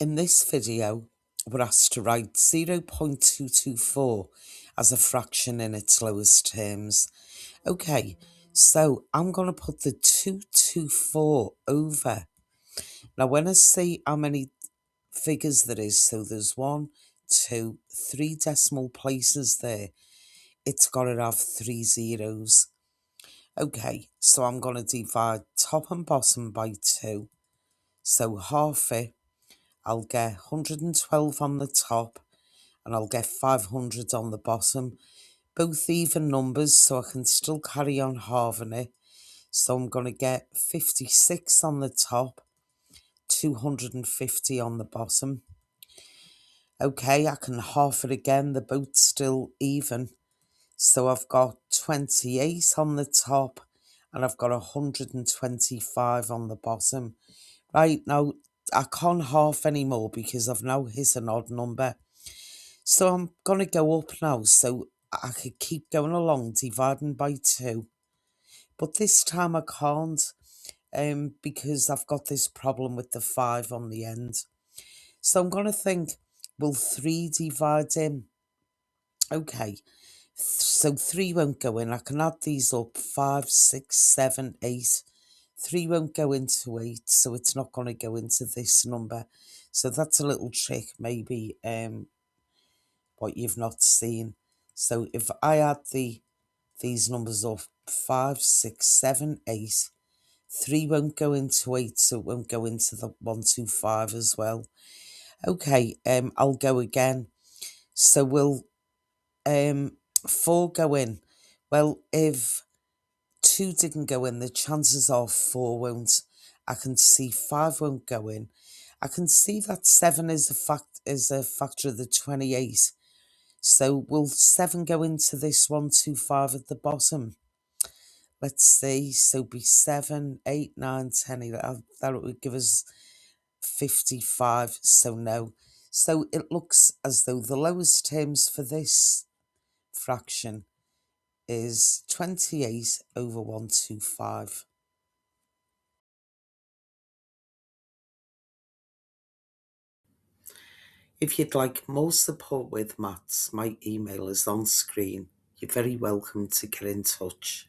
In this video, we're asked to write 0.224 as a fraction in its lowest terms. Okay, so I'm going to put the 224 over. Now, when I say how many figures there is, so there's 1, 2, 3 decimal places there, it's got to have 3 zeros. Okay, so I'm going to divide top and bottom by 2. So half it, I'll get 112 on the top and I'll get 500 on the bottom. Both even numbers, so I can still carry on halving it. So I'm going to get 56 on the top, 250 on the bottom. Okay, I can half it again, they're both still even. So I've got 28 on the top and I've got 125 on the bottom. Right, now I can't half anymore because I've now hit an odd number. So I'm going to go up now so I could keep going along dividing by 2. But this time I can't because I've got this problem with the 5 on the end. So I'm going to think, will 3 divide in? Okay, so 3 won't go in. I can add these up, 5, 6, 7, 8. 3 won't go into 8, so it's not going to go into this number. So that's a little trick, maybe what you've not seen. So if I add these numbers up, 5, 6, 7, 8, 3 won't go into 8, so it won't go into the 125 as well. Okay, I'll go again. So will 4 go in? Well, if 2 didn't go in, the chances are 4 won't. I can see 5 won't go in. I can see that 7 is a factor of the 28. So will 7 go into this 125 at the bottom? Let's see. So be 7, 8, 9, 10, 11. That would give us 55. So no. So it looks as though the lowest terms for this fraction is 28 over 125. If you'd like more support with maths, my email is on screen. You're very welcome to get in touch.